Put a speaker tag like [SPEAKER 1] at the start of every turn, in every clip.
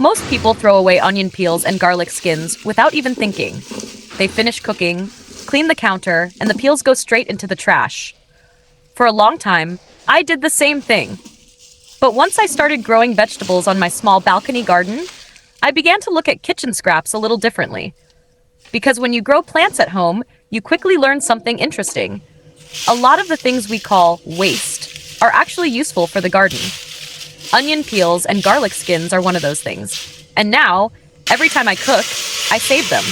[SPEAKER 1] Most people throw away onion peels and garlic skins without even thinking. They finish cooking, clean the counter, and the peels go straight into the trash. For a long time, I did the same thing. But once I started growing vegetables on my small balcony garden, I began to look at kitchen scraps a little differently. Because when you grow plants at home, you quickly learn something interesting. A lot of the things we call waste are actually useful for the garden. Onion peels and garlic skins are one of those things. And now, every time I cook, I save them.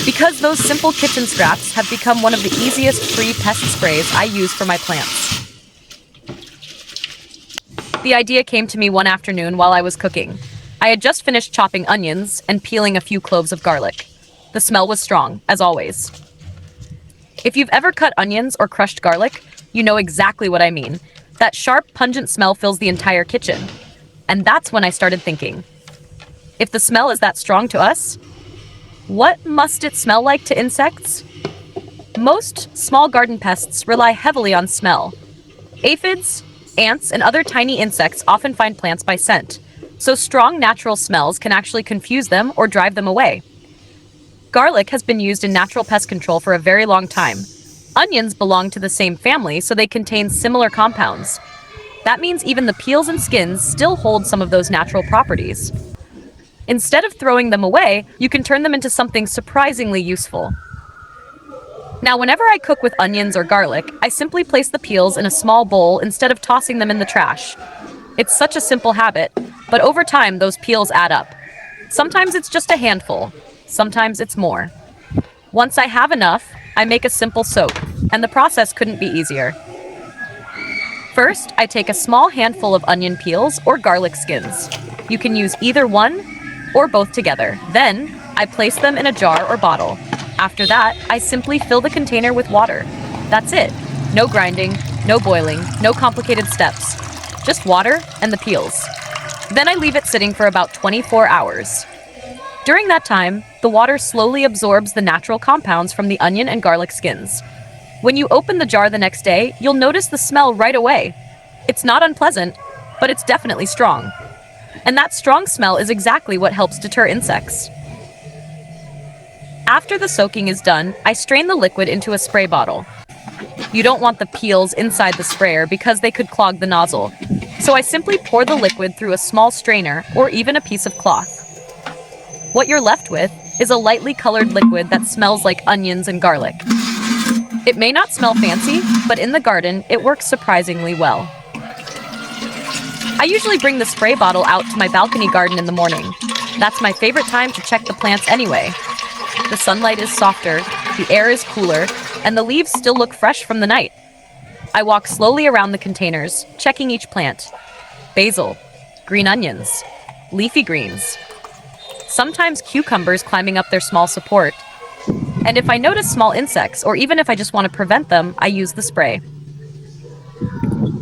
[SPEAKER 1] Because those simple kitchen scraps have become one of the easiest free pest sprays I use for my plants. The idea came to me one afternoon while I was cooking. I had just finished chopping onions and peeling a few cloves of garlic. The smell was strong, as always. If you've ever cut onions or crushed garlic, you know exactly what I mean. That sharp, pungent smell fills the entire kitchen. And that's when I started thinking, if the smell is that strong to us, what must it smell like to insects? Most small garden pests rely heavily on smell. Aphids, ants, and other tiny insects often find plants by scent, so strong natural smells can actually confuse them or drive them away. Garlic has been used in natural pest control for a very long time. Onions belong to the same family, so they contain similar compounds. That means even the peels and skins still hold some of those natural properties. Instead of throwing them away, you can turn them into something surprisingly useful. Now, whenever I cook with onions or garlic, I simply place the peels in a small bowl instead of tossing them in the trash. It's such a simple habit, but over time, those peels add up. Sometimes it's just a handful, sometimes it's more. Once I have enough, I make a simple soak, and the process couldn't be easier. First, I take a small handful of onion peels or garlic skins. You can use either one or both together. Then, I place them in a jar or bottle. After that, I simply fill the container with water. That's it. No grinding, no boiling, no complicated steps. Just water and the peels. Then I leave it sitting for about 24 hours. During that time, the water slowly absorbs the natural compounds from the onion and garlic skins. When you open the jar the next day, you'll notice the smell right away. It's not unpleasant, but it's definitely strong. And that strong smell is exactly what helps deter insects. After the soaking is done, I strain the liquid into a spray bottle. You don't want the peels inside the sprayer because they could clog the nozzle. So I simply pour the liquid through a small strainer or even a piece of cloth. What you're left with is a lightly colored liquid that smells like onions and garlic. It may not smell fancy, but in the garden, it works surprisingly well. I usually bring the spray bottle out to my balcony garden in the morning. That's my favorite time to check the plants anyway. The sunlight is softer, the air is cooler, and the leaves still look fresh from the night. I walk slowly around the containers, checking each plant. Basil, green onions, leafy greens. Sometimes cucumbers climbing up their small support. And if I notice small insects, or even if I just want to prevent them, I use the spray.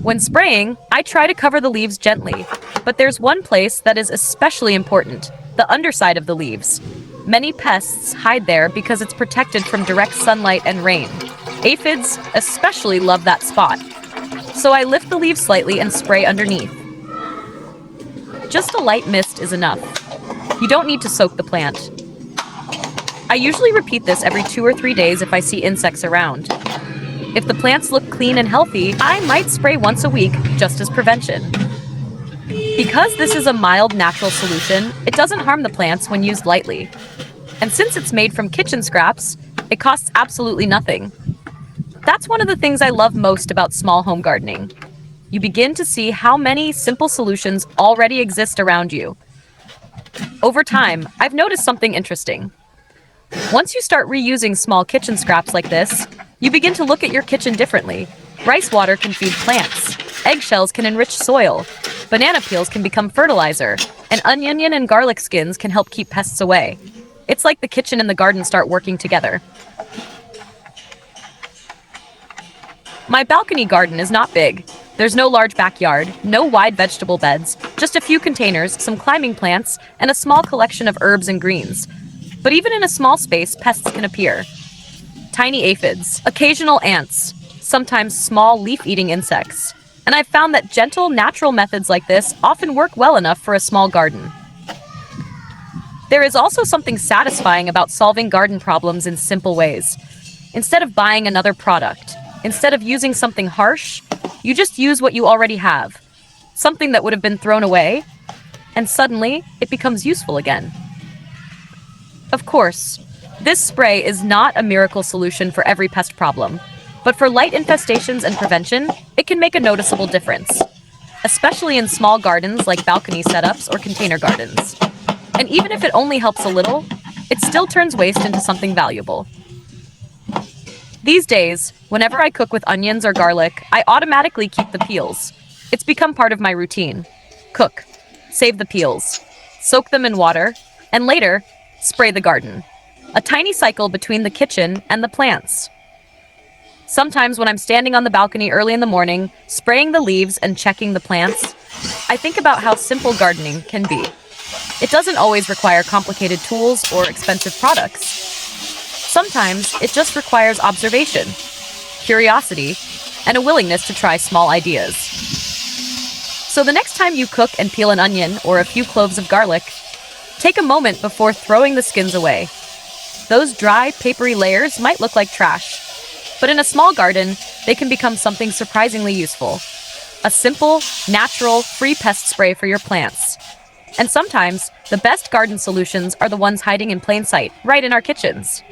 [SPEAKER 1] When spraying, I try to cover the leaves gently, but there's one place that is especially important, the underside of the leaves. Many pests hide there because it's protected from direct sunlight and rain. Aphids especially love that spot. So I lift the leaves slightly and spray underneath. Just a light mist is enough. You don't need to soak the plant. I usually repeat this every 2 or 3 days if I see insects around. If the plants look clean and healthy, I might spray once a week just as prevention. Because this is a mild natural solution, it doesn't harm the plants when used lightly. And since it's made from kitchen scraps, it costs absolutely nothing. That's one of the things I love most about small home gardening. You begin to see how many simple solutions already exist around you. Over time, I've noticed something interesting. Once you start reusing small kitchen scraps like this, you begin to look at your kitchen differently. Rice water can feed plants. Eggshells can enrich soil. Banana peels can become fertilizer. And onion and garlic skins can help keep pests away. It's like the kitchen and the garden start working together. My balcony garden is not big. There's no large backyard, no wide vegetable beds, just a few containers, some climbing plants, and a small collection of herbs and greens. But even in a small space, pests can appear. Tiny aphids, occasional ants, sometimes small leaf-eating insects. And I've found that gentle, natural methods like this often work well enough for a small garden. There is also something satisfying about solving garden problems in simple ways. Instead of buying another product, instead of using something harsh, you just use what you already have. Something that would have been thrown away, and suddenly it becomes useful again. Of course, this spray is not a miracle solution for every pest problem, but for light infestations and prevention, it can make a noticeable difference, especially in small gardens like balcony setups or container gardens. And even if it only helps a little, it still turns waste into something valuable. These days, whenever I cook with onions or garlic, I automatically keep the peels. It's become part of my routine. Cook, save the peels, soak them in water, and later, spray the garden. A tiny cycle between the kitchen and the plants. Sometimes when I'm standing on the balcony early in the morning, spraying the leaves and checking the plants, I think about how simple gardening can be. It doesn't always require complicated tools or expensive products. Sometimes it just requires observation, curiosity, and a willingness to try small ideas. So the next time you cook and peel an onion or a few cloves of garlic, take a moment before throwing the skins away. Those dry, papery layers might look like trash, but in a small garden, they can become something surprisingly useful. A simple, natural, free pest spray for your plants. And sometimes, the best garden solutions are the ones hiding in plain sight, right in our kitchens.